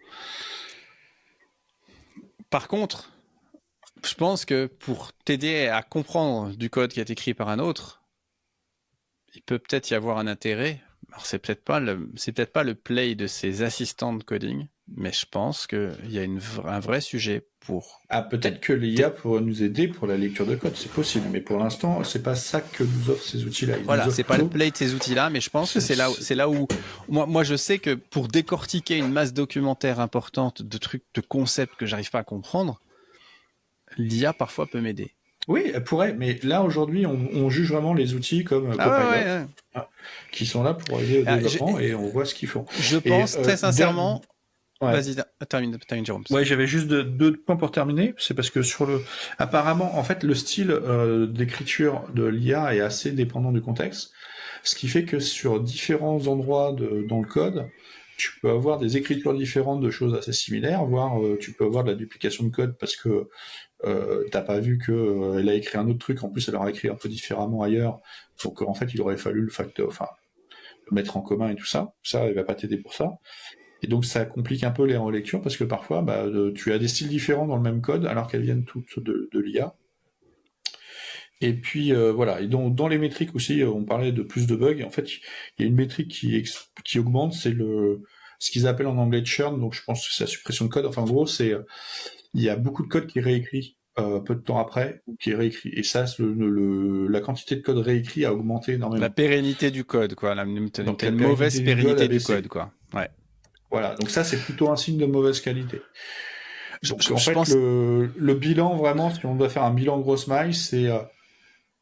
Par contre, je pense que pour t'aider à comprendre du code qui est écrit par un autre, il peut peut-être y avoir un intérêt. Alors, c'est peut-être pas le play de ces assistants de coding, mais je pense qu'il y a un vrai sujet pour. Ah, peut-être que l'IA pourrait nous aider pour la lecture de code, c'est possible, mais pour l'instant, c'est pas ça que nous offrent ces outils-là. Ils Voilà, nous c'est offrent pas le plutôt... play de ces outils-là, mais je pense que c'est là où moi je sais que pour décortiquer une masse documentaire importante de trucs, de concepts que j'arrive pas à comprendre, l'IA parfois peut m'aider. Oui, elle pourrait, mais là aujourd'hui, on juge vraiment les outils comme Ah Copilot, ouais, ouais. hein, qui sont là pour aider au Ah, développement et on voit ce qu'ils font. je Et pense très sincèrement. ouais, Vas-y, termine Jérôme. ouais, j'avais juste deux points pour terminer. C'est parce que apparemment, en fait, le style d'écriture de l'IA est assez dépendant du contexte, ce qui fait que sur différents endroits dans le code, tu peux avoir des écritures différentes de choses assez similaires, voire tu peux avoir de la duplication de code parce que t'as pas vu que elle a écrit un autre truc, en plus elle aura écrit un peu différemment ailleurs, donc en fait il aurait fallu le mettre en commun et tout ça, elle va pas t'aider pour ça. Et donc ça complique un peu les relectures parce que parfois tu as des styles différents dans le même code alors qu'elles viennent toutes de l'IA. Et puis voilà, et dans les métriques aussi, on parlait de plus de bugs, et en fait il y a une métrique qui augmente, c'est ce qu'ils appellent en anglais churn, donc je pense que c'est la suppression de code, enfin en gros il y a beaucoup de code qui est réécrit peu de temps après, ou qui est réécrit. Et ça, la quantité de code réécrit a augmenté La énormément. pérennité du code, quoi. Donc T'as la une mauvaise pérennité du code a pérennité du baissé. code, quoi. Ouais. Voilà, donc ça c'est plutôt un signe de mauvaise qualité. Donc en Je fait, pense. le bilan vraiment, si on doit faire un bilan grosse maille, c'est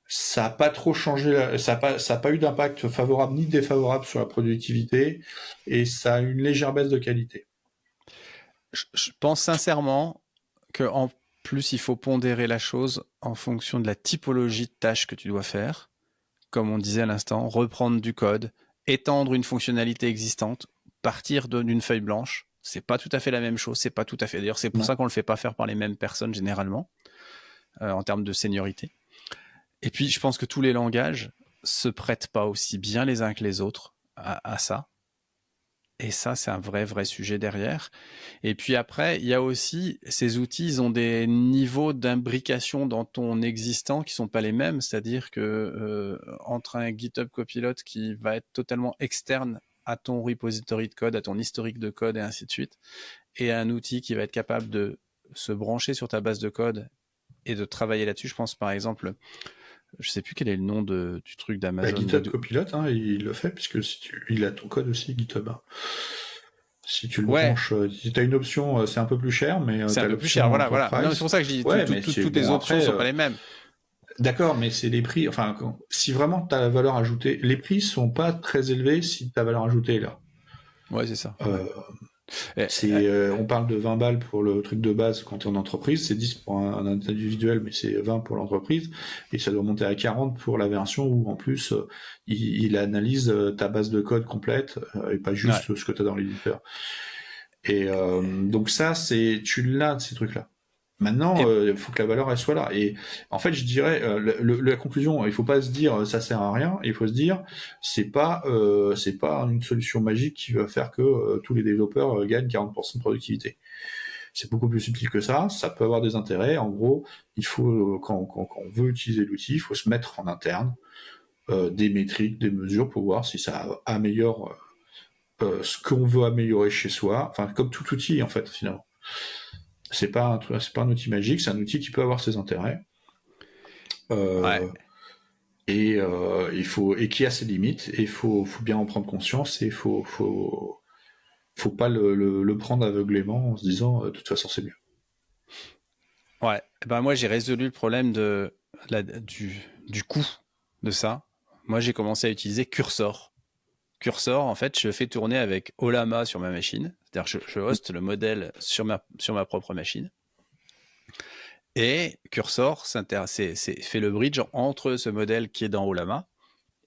ça n'a pas trop changé, ça a pas eu d'impact favorable ni défavorable sur la productivité, et ça a une légère baisse de qualité. Je pense sincèrement que en plus il faut pondérer la chose en fonction de la typologie de tâches que tu dois faire. Comme on disait à l'instant, reprendre du code, étendre une fonctionnalité existante, partir d'une feuille blanche. C'est pas tout à fait la même chose. C'est pas tout à fait. D'ailleurs, c'est pour ça qu'on le fait pas faire par les mêmes personnes généralement en termes de seniorité. Et puis, je pense que tous les langages se prêtent pas aussi bien les uns que les autres à ça. Et ça, c'est un vrai sujet derrière. Et puis après, il y a aussi, ces outils, ils ont des niveaux d'imbrication dans ton existant qui sont pas les mêmes. C'est-à-dire que entre un GitHub Copilot qui va être totalement externe à ton repository de code, à ton historique de code et ainsi de suite, et un outil qui va être capable de se brancher sur ta base de code et de travailler là-dessus. Je pense par exemple, je sais plus quel est le nom du truc d'Amazon. GitHub Copilot, hein, il le fait, puisque il a ton code aussi, GitHub. Si tu le Ouais. branches, si tu as une option, c'est un peu plus cher, mais C'est tu un as peu plus cher, l'option voilà. Enterprise. Non, c'est pour ça que je dis, Ouais, mais c'est toutes les bon, options après, sont pas les mêmes. d'accord, mais c'est les prix. Enfin, si vraiment tu as la valeur ajoutée, les prix sont pas très élevés si ta valeur ajoutée est là. Ouais, c'est ça. Euh, on parle de 20 balles pour le truc de base quand tu es en entreprise, c'est 10 pour un individuel, mais c'est 20 pour l'entreprise, et ça doit monter à 40 pour la version où en plus il analyse ta base de code complète et pas juste ce que tu as dans l'éditeur. Et donc ça, tu l'as, ces trucs-là. Maintenant, il faut que la valeur elle soit là. Et en fait, je dirais la conclusion, il faut pas se dire ça sert à rien. Il faut se dire c'est pas une solution magique qui va faire que tous les développeurs gagnent 40% de productivité. C'est beaucoup plus subtil que ça. Ça peut avoir des intérêts. En gros, il faut quand on veut utiliser l'outil, il faut se mettre en interne des métriques, des mesures pour voir si ça améliore ce qu'on veut améliorer chez soi. Enfin, comme tout outil en fait finalement. C'est pas un outil magique, c'est un outil qui peut avoir ses intérêts. Et qui a ses limites, et il faut bien en prendre conscience, et faut pas le prendre aveuglément en se disant de toute façon c'est mieux. Ouais, ben moi j'ai résolu le problème du coût de ça. Moi j'ai commencé à utiliser Cursor. Cursor, en fait, je fais tourner avec Ollama sur ma machine. C'est-à-dire que je hoste le modèle sur ma propre machine. Et Cursor fait le bridge entre ce modèle qui est dans Ollama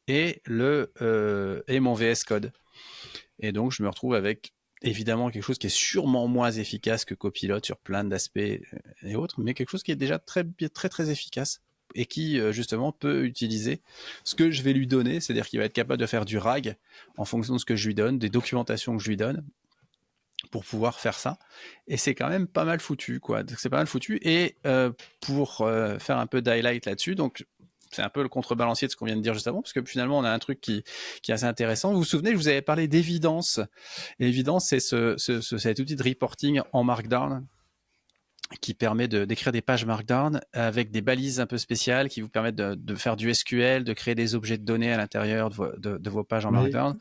et mon VS Code. Et donc, je me retrouve avec évidemment quelque chose qui est sûrement moins efficace que Copilot sur plein d'aspects et autres, mais quelque chose qui est déjà très, très, très efficace et qui, justement, peut utiliser ce que je vais lui donner, c'est-à-dire qu'il va être capable de faire du RAG en fonction de ce que je lui donne, des documentations que je lui donne, pour pouvoir faire ça. Et c'est quand même pas mal foutu, quoi. C'est pas mal foutu. Et pour faire un peu d'highlight là-dessus, donc c'est un peu le contrebalancier de ce qu'on vient de dire juste avant, parce que finalement, on a un truc qui est assez intéressant. Vous vous souvenez, je vous avais parlé d'Evidence. Et Evidence, c'est cet outil de reporting en Markdown qui permet d'écrire des pages Markdown avec des balises un peu spéciales qui vous permettent de faire du SQL, de créer des objets de données à l'intérieur de vos pages en Markdown.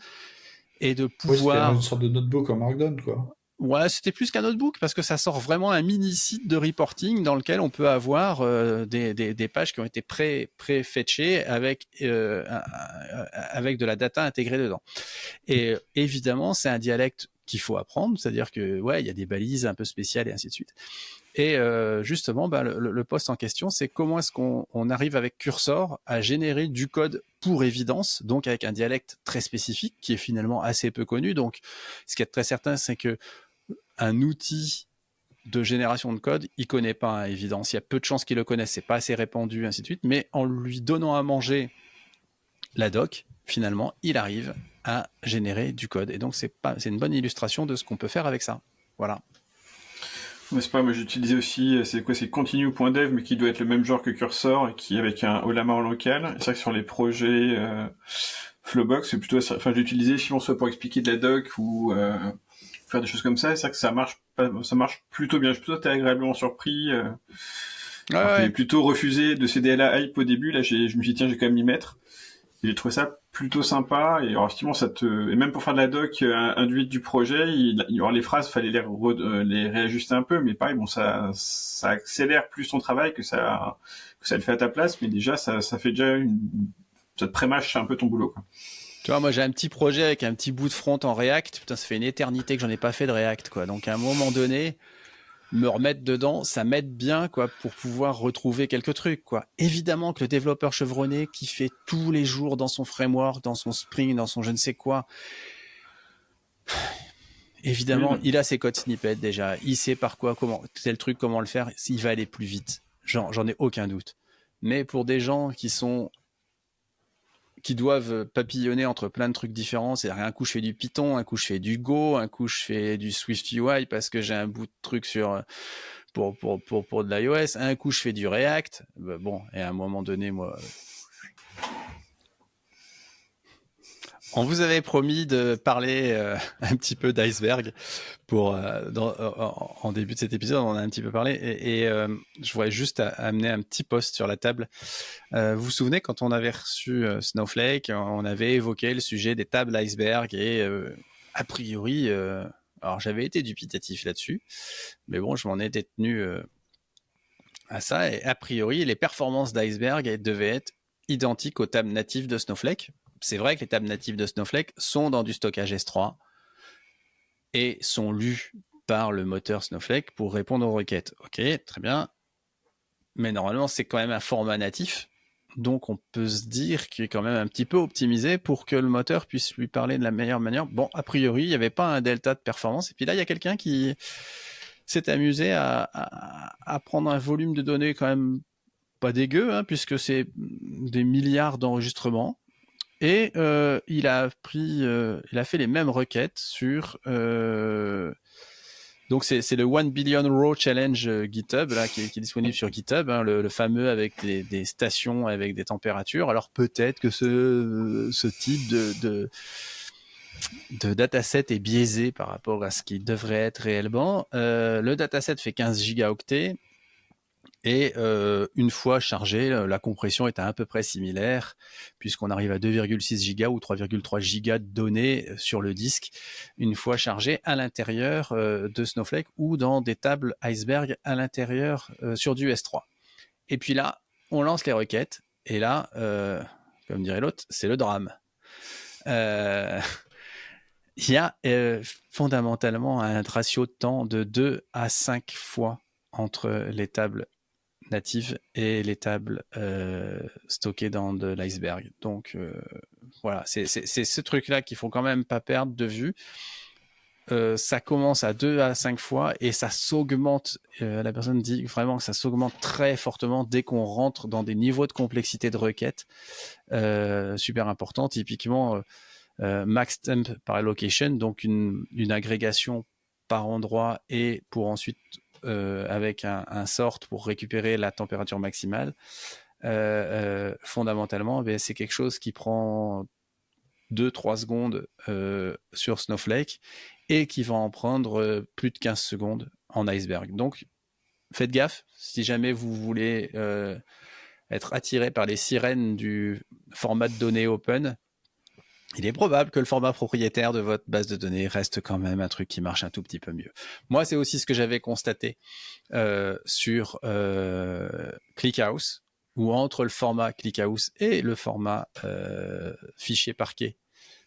Et de pouvoir... c'était une sorte de notebook en Markdown, quoi. Ouais, c'était plus qu'un notebook parce que ça sort vraiment un mini site de reporting dans lequel on peut avoir des pages qui ont été pré-fetchées avec de la data intégrée dedans. Et évidemment, c'est un dialecte qu'il faut apprendre, c'est-à-dire que ouais, il y a des balises un peu spéciales et ainsi de suite. Et justement, le poste en question, c'est comment est-ce qu'on arrive avec Cursor à générer du code pour Evidence, donc avec un dialecte très spécifique qui est finalement assez peu connu. Donc, ce qui est très certain, c'est que un outil de génération de code, il connaît pas hein, Evidence. Il y a peu de chances qu'il le connaisse, c'est pas assez répandu, ainsi de suite. Mais en lui donnant à manger la doc, finalement, il arrive à générer du code. Et donc, c'est une bonne illustration de ce qu'on peut faire avec ça. Voilà. C'est pas, moi j'utilisais aussi, c'est continue.dev, mais qui doit être le même genre que Cursor, et qui avec un Ollama en local. C'est vrai que sur les projets Flowbox, c'est plutôt, enfin j'ai utilisé si on soit pour expliquer de la doc ou faire des choses comme ça. Et c'est vrai que ça marche plutôt bien. Je suis plutôt été agréablement surpris. J'ai plutôt refusé de céder à la hype au début. Là, je me suis dit tiens, j'ai quand même m'y mettre. Et j'ai trouvé ça plutôt sympa. Et alors, effectivement, et même pour faire de la doc induite du projet, alors les phrases, fallait les réajuster un peu, mais pareil, bon, ça accélère plus ton travail que ça le fait à ta place. Mais déjà, ça fait déjà ça te pré-mâche un peu ton boulot, quoi. Tu vois, moi j'ai un petit projet avec un petit bout de front en React. Putain, ça fait une éternité que j'en ai pas fait de React, quoi. Donc à un moment donné, me remettre dedans, ça m'aide bien, quoi, pour pouvoir retrouver quelques trucs, quoi. Évidemment que le développeur chevronné qui fait tous les jours dans son framework, dans son Spring, dans son je ne sais quoi, évidemment, il a ses codes snippets déjà. Il sait par quoi, comment, tel truc, comment le faire. Il va aller plus vite. J'en ai aucun doute. Mais pour des gens qui doivent papillonner entre plein de trucs différents. C'est-à-dire un coup je fais du Python, un coup je fais du Go, un coup je fais du Swift UI parce que j'ai un bout de truc pour de l'iOS, un coup je fais du React. Bon, et à un moment donné, moi... On vous avait promis de parler un petit peu d'iceberg en début de cet épisode, on en a un petit peu parlé et je voudrais juste amener un petit post sur la table. Vous vous souvenez quand on avait reçu Snowflake, on avait évoqué le sujet des tables iceberg et a priori, Alors, j'avais été dubitatif là-dessus, mais bon, je m'en étais tenu à ça. Et a priori, les performances d'Iceberg devaient être identiques aux tables natives de Snowflake. C'est vrai que les tables natives de Snowflake sont dans du stockage S3 et sont lues par le moteur Snowflake pour répondre aux requêtes. Ok, très bien. Mais normalement, c'est quand même un format natif. Donc, on peut se dire qu'il est quand même un petit peu optimisé pour que le moteur puisse lui parler de la meilleure manière. Bon, a priori, il n'y avait pas un delta de performance. Et puis là, il y a quelqu'un qui s'est amusé à prendre un volume de données quand même pas dégueu, hein, puisque c'est des milliards d'enregistrements. Et il a fait les mêmes requêtes sur... donc c'est le 1 Billion Row Challenge GitHub là, qui est disponible sur GitHub, hein, le fameux avec des stations avec des températures. Alors peut-être que ce type de dataset est biaisé par rapport à ce qu'il devrait être réellement. Le dataset fait 15 gigaoctets. Et une fois chargé, la compression est à peu près similaire, puisqu'on arrive à 2,6 gigas ou 3,3 gigas de données sur le disque, une fois chargé à l'intérieur de Snowflake ou dans des tables Iceberg à l'intérieur sur du S3. Et puis là, on lance les requêtes, et là, comme dirait l'autre, c'est le drame. Il y a fondamentalement un ratio de temps de 2 à 5 fois entre les tables natives et les tables stockées dans de l'iceberg. Donc voilà, c'est ce truc-là qu'il faut quand même pas perdre de vue. Ça commence à 2 à 5 fois et ça s'augmente. La personne dit vraiment que ça s'augmente très fortement dès qu'on rentre dans des niveaux de complexité de requêtes super importants. Typiquement, max temp par allocation, donc une agrégation par endroit et pour ensuite avec un sort pour récupérer la température maximale. Fondamentalement, c'est quelque chose qui prend 2-3 secondes sur Snowflake et qui va en prendre plus de 15 secondes en Iceberg. Donc, faites gaffe, si jamais vous voulez être attiré par les sirènes du format de données open, il est probable que le format propriétaire de votre base de données reste quand même un truc qui marche un tout petit peu mieux. Moi, c'est aussi ce que j'avais constaté sur ClickHouse, où entre le format ClickHouse et le format fichier parquet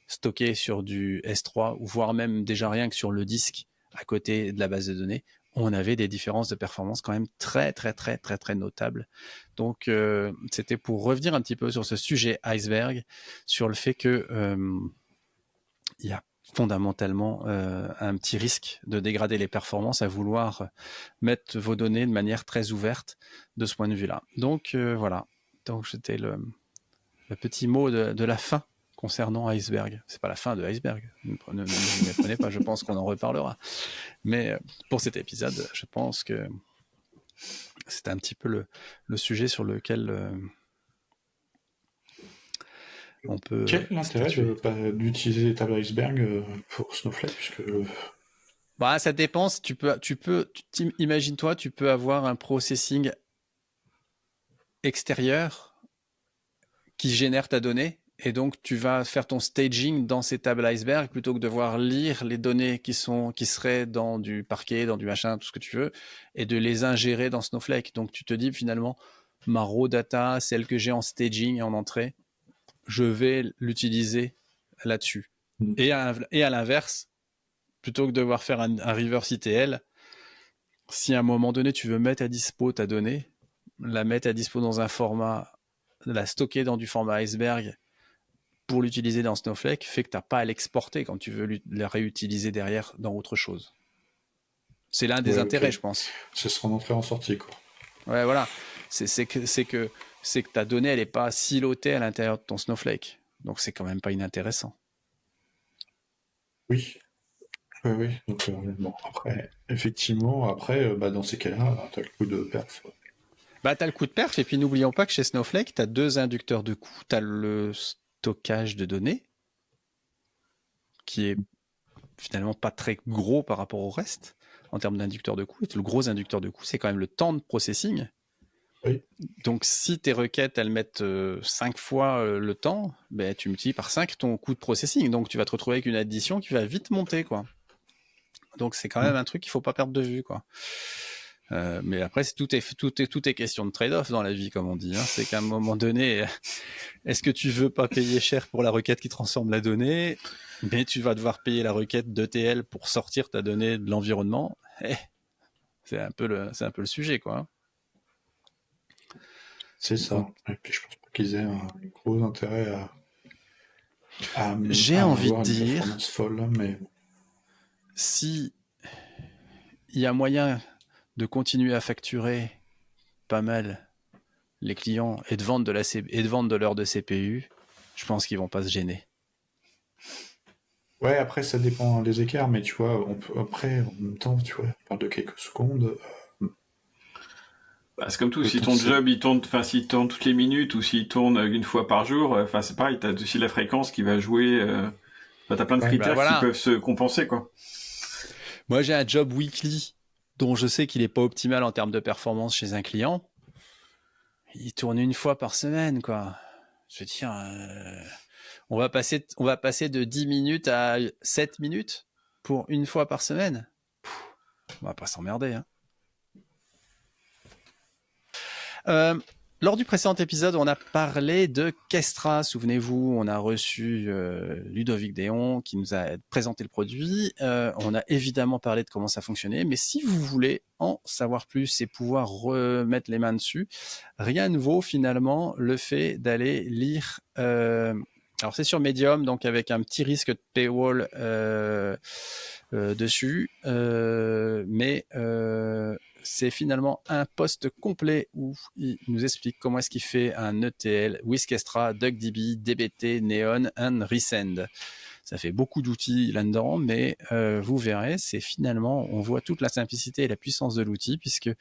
stocké sur du S3, ou voire même déjà rien que sur le disque à côté de la base de données, on avait des différences de performance quand même très notables. Donc, c'était pour revenir un petit peu sur ce sujet Iceberg, sur le fait que il y a fondamentalement un petit risque de dégrader les performances à vouloir mettre vos données de manière très ouverte de ce point de vue-là. Donc, voilà. Donc, c'était le petit mot de la fin concernant Iceberg. C'est pas la fin de Iceberg. Ne me prenez pas, je pense qu'on en reparlera. Mais pour cet épisode, je pense que c'était un petit peu le sujet sur lequel on peut... Quel est l'intérêt d'utiliser les tables Iceberg pour Snowflake puisque... Bah, ça dépend. Imagine-toi, tu peux avoir un processing extérieur qui génère ta donnée. Et donc, tu vas faire ton staging dans ces tables Iceberg plutôt que de devoir lire les données qui seraient dans du parquet, dans du machin, tout ce que tu veux, et de les ingérer dans Snowflake. Donc, tu te dis finalement, ma raw data, celle que j'ai en staging et en entrée, je vais l'utiliser là-dessus. Et à l'inverse, plutôt que de devoir faire un reverse ETL, si à un moment donné, tu veux mettre à dispo ta donnée, la mettre à dispo dans un format, la stocker dans du format Iceberg, pour l'utiliser dans Snowflake, fait que tu n'as pas à l'exporter quand tu veux la réutiliser derrière dans autre chose. C'est l'un des intérêts, je pense. C'est son entrée en sortie, quoi. Ouais, voilà. C'est que ta donnée, elle n'est pas silotée à l'intérieur de ton Snowflake. Donc, c'est quand même pas inintéressant. Oui. Oui. Donc, bon, après, effectivement, dans ces cas-là, tu as le coup de perf. Tu as le coup de perf, et puis n'oublions pas que chez Snowflake, tu as 2 inducteurs de coût. Tu as le stockage de données, qui est finalement pas très gros par rapport au reste en termes d'inducteur de coût. Et le gros inducteur de coût, c'est quand même le temps de processing. Oui. Donc, si tes requêtes, elles mettent 5 fois le temps, tu multiplies par 5 ton coût de processing. Donc, tu vas te retrouver avec une addition qui va vite monter, quoi. Donc c'est quand même un truc qu'il faut pas perdre de vue, quoi. Mais après, tout est question de trade-off dans la vie, comme on dit. Hein. C'est qu'à un moment donné, est-ce que tu veux pas payer cher pour la requête qui transforme la donnée, mais tu vas devoir payer la requête d'ETL pour sortir ta donnée de l'environnement? C'est un peu le sujet, quoi. C'est ça. Et puis je pense pas qu'ils aient un gros intérêt à J'ai envie de avoir une dire, performance folle, mais si il y a moyen de continuer à facturer pas mal les clients et de vendre de l'heure de CPU, je pense qu'ils vont pas se gêner. ouais, après ça dépend des écarts, mais tu vois, après en même temps, tu vois, on parle de quelques secondes. Bah, c'est comme tout, si ton job il tourne, enfin s'il tourne toutes les minutes ou s'il tourne une fois par jour, enfin c'est pareil, t'as aussi la fréquence qui va jouer. T'as plein de critères qui peuvent se compenser, quoi. Moi j'ai un job weekly dont je sais qu'il est pas optimal en termes de performance chez un client. Il tourne une fois par semaine, quoi. Je veux dire, on va passer de 10 minutes à 7 minutes pour une fois par semaine. On va pas s'emmerder, hein. Lors du précédent épisode, on a parlé de Kestra. Souvenez-vous, on a reçu Ludovic Déon qui nous a présenté le produit. On a évidemment parlé de comment ça fonctionnait. Mais si vous voulez en savoir plus et pouvoir remettre les mains dessus, rien ne vaut finalement le fait d'aller lire... alors c'est sur Medium, donc avec un petit risque de paywall dessus. Mais... c'est finalement un post complet où il nous explique comment est-ce qu'il fait un ETL with Kestra, DuckDB, DBT, Neon and Resend. Ça fait beaucoup d'outils là-dedans, mais vous verrez, c'est finalement, on voit toute la simplicité et la puissance de l'outil, puisqu'il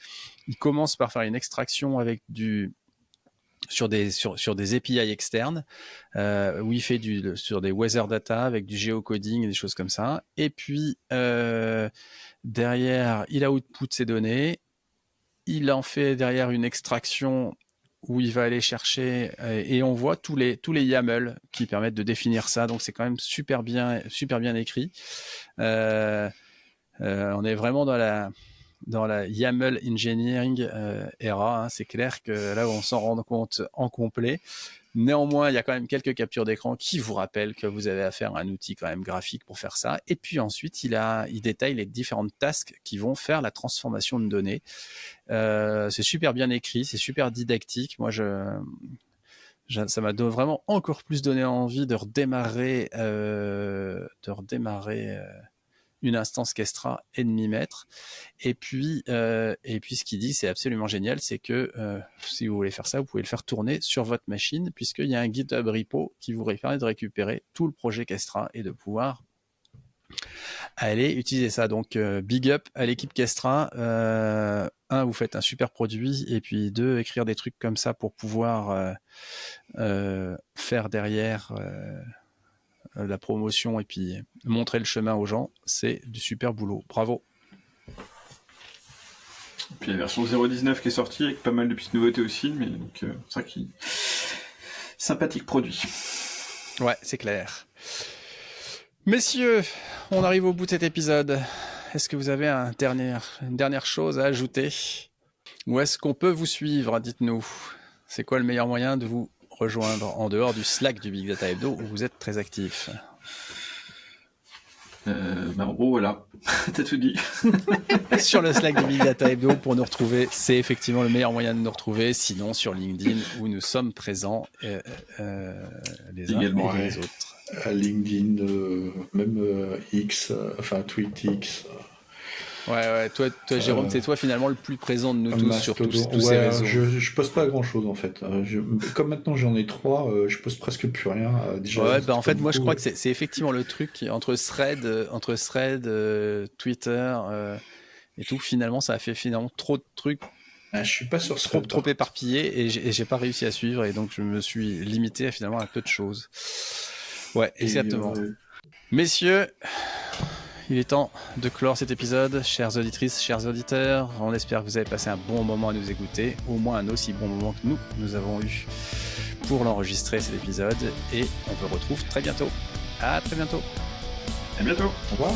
commence par faire une extraction avec sur des API externes, où il fait sur des weather data avec du geocoding et des choses comme ça. Et puis, derrière, il output ses données. Il en fait derrière une extraction où il va aller chercher et on voit tous les YAML qui permettent de définir ça. Donc, c'est quand même super bien écrit. On est vraiment dans la YAML engineering era, hein. C'est clair que là, on s'en rend compte en complet. Néanmoins, il y a quand même quelques captures d'écran qui vous rappellent que vous avez affaire à un outil quand même graphique pour faire ça. Et puis ensuite, il détaille les différentes tasks qui vont faire la transformation de données. C'est super bien écrit, c'est super didactique. Moi, ça m'a vraiment encore plus donné envie de redémarrer une instance Kestra et de m'y mettre. Et puis ce qu'il dit, c'est absolument génial, c'est que si vous voulez faire ça, vous pouvez le faire tourner sur votre machine, puisqu'il y a un GitHub repo qui vous permet de récupérer tout le projet Kestra et de pouvoir aller utiliser ça. Donc, big up à l'équipe Kestra. Vous faites un super produit, et puis 2, écrire des trucs comme ça pour pouvoir faire derrière... la promotion et puis montrer le chemin aux gens, c'est du super boulot. Bravo. Et puis la version 0.19 qui est sortie avec pas mal de petites nouveautés aussi, mais donc c'est ça qui sympathique produit. Ouais, c'est clair. Messieurs, on arrive au bout de cet épisode. Est-ce que vous avez une dernière chose à ajouter? Où est-ce qu'on peut vous suivre? Dites-nous. C'est quoi le meilleur moyen de vous rejoindre en dehors du Slack du Big Data Hebdo où vous êtes très actif? En gros, voilà, t'as tout dit. Sur le Slack du Big Data Hebdo, pour nous retrouver, c'est effectivement le meilleur moyen de nous retrouver. Sinon, sur LinkedIn, où nous sommes présents les uns également, et les autres. À LinkedIn, même X, enfin TweetX. Ouais, toi Jérôme, c'est toi finalement le plus présent de nous tous sur tous ces réseaux. Je poste pas grand chose en fait. Comme maintenant j'en ai 3, je poste presque plus rien. Déjà, en fait, moi je crois que c'est effectivement le truc entre Thread, Twitter et tout. Finalement, ça a fait finalement trop de trucs. Je suis pas sur Thread. Trop éparpillé et j'ai pas réussi à suivre, et donc je me suis limité à finalement un peu de choses. Ouais, exactement. Messieurs, il est temps de clore cet épisode. Chères auditrices, chers auditeurs, on espère que vous avez passé un bon moment à nous écouter, au moins un aussi bon moment que nous avons eu pour l'enregistrer, cet épisode, et on vous retrouve très bientôt. À très bientôt. À bientôt. Au revoir.